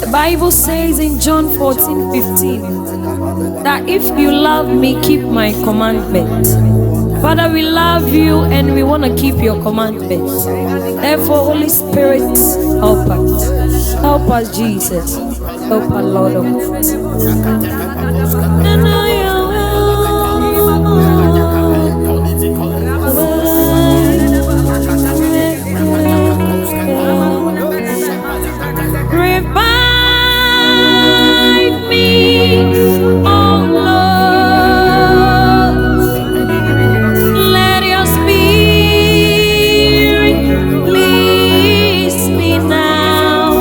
The Bible says in John 14:15 that if you love me, keep my commandment. Father, we love you and we want to keep your commandments. Therefore, Holy Spirit, help us. Help us, Jesus. Help our Lord of hosts. Revive me, oh Lord. Let your spirit please me now,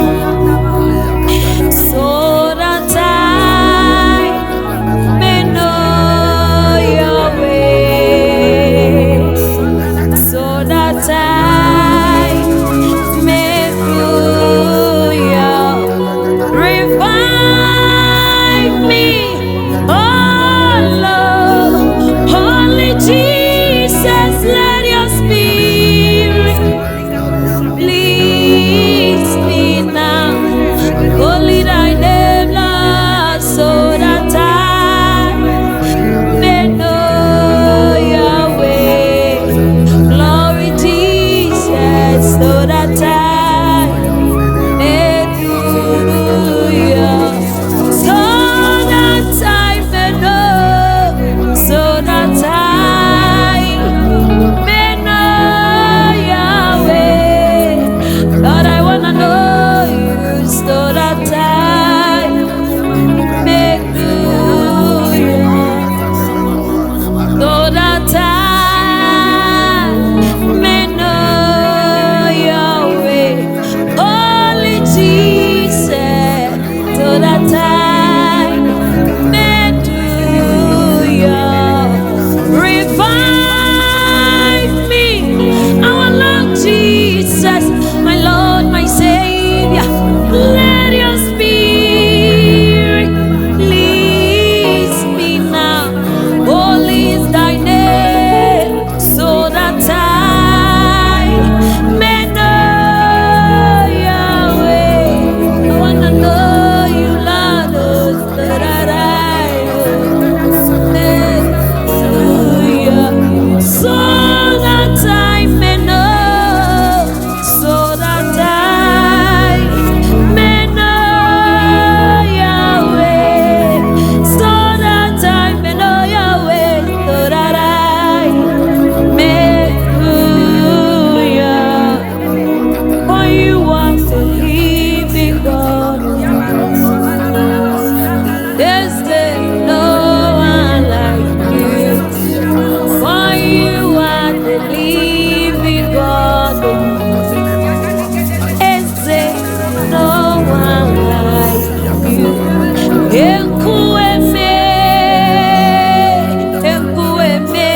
so that I may know your ways, so that I may do your. Revive me, oh Lord, Holy Jesus, let your spirit please me now. Holy thy name, Lord, so that I may know your way. Glory Jesus, so that I may do your. So that I may know, so that I may know your way. Lord, I wanna know you, so that I may do you, so that I may know your way. Holy Jesus, so that I may do your. Revive me, our Lord Jesus, my Lord, my Savior. Let your spirit please me now. Holy is thy name, so that I may know your way. I wanna know you, Lord, so that I may do your. So that I may know, so that I may know your way, so that I may know your way, so that I may do your. For you are the living God. There's no one like you. For you are the living God. Is there no one like you? Ekueme, ekueme,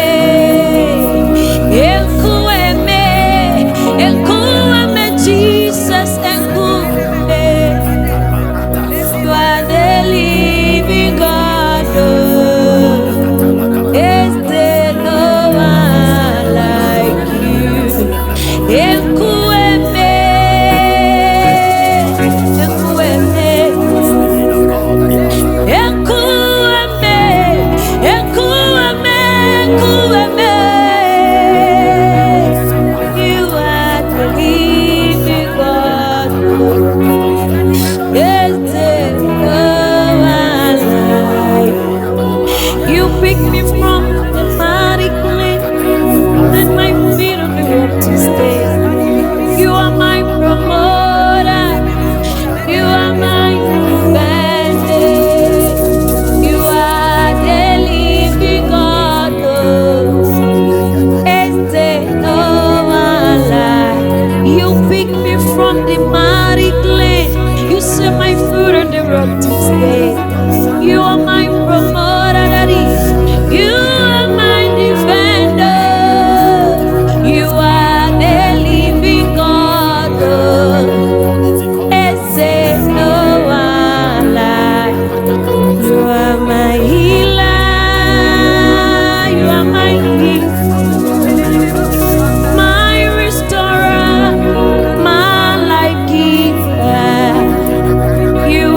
ekueme, ekueme, Jesus, ekueme. You are the living God. Is there no one like you? Ekueme, ekueme, ekueme, ekueme, ekueme. You are the living God. Is there no one like you? Pick me from the mighty clay, let my feet on the road to stay. You are my promoter, you are my defender. You are the living God. Is there no one like you? Pick me from the mighty clay, you set my foot on the road to stay. You are my promoter, Daddy. You are my defender. You are the living God. Is there no one like you? Are my healer. You are my healer, my restorer, my life giver. You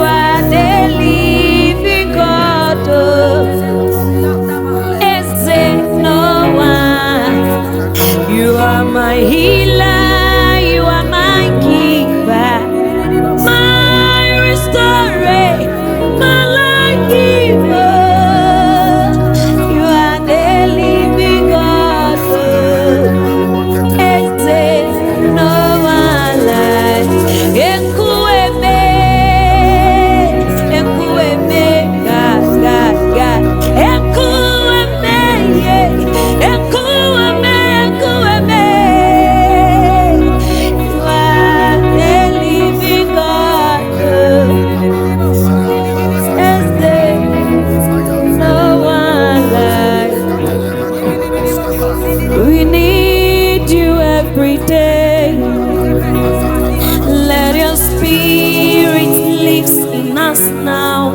us now.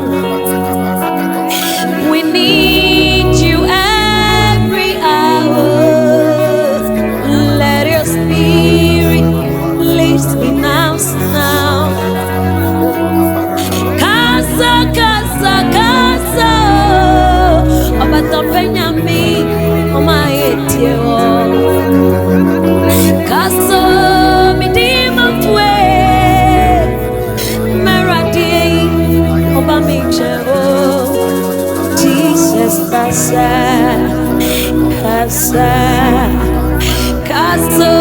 We need you every hour. Let your spirit live in us now. Casa, casa, casa. Obatopenya mi, oma etio. Casa, mi dima fue. Meradi, oba mi chero. Jesus, casa, casa, casa.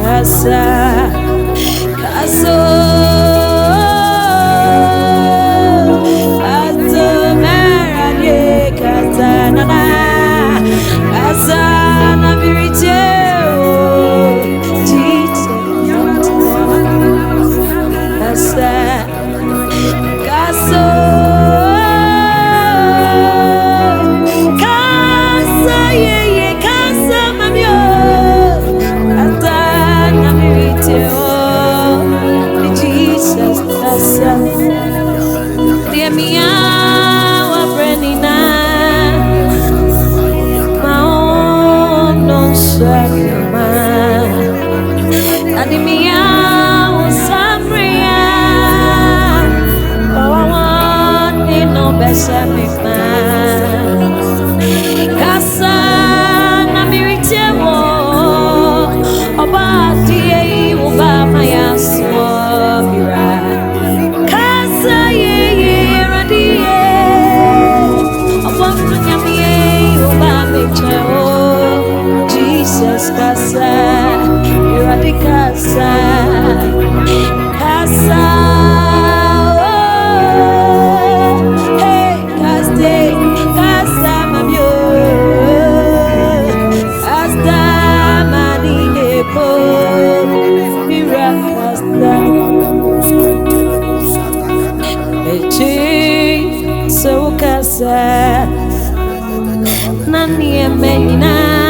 Casa, casa, casa, merade, casa, nana, casa, na miriteo, Jesus, casa, casa, casa, yeah, yeah, casa, mamio. Jesus, casa, dear mia, wa brenina, ma non sakuma, adi mia, wa samria, wa ni no besa mi ma, casa na miritewo, oba die uba mayasmo. Jesus, casa, you're at the casa, casa, oh, hey, casa, casa, mamio, casa, maninepo, mira, casa, so casa, nani menina.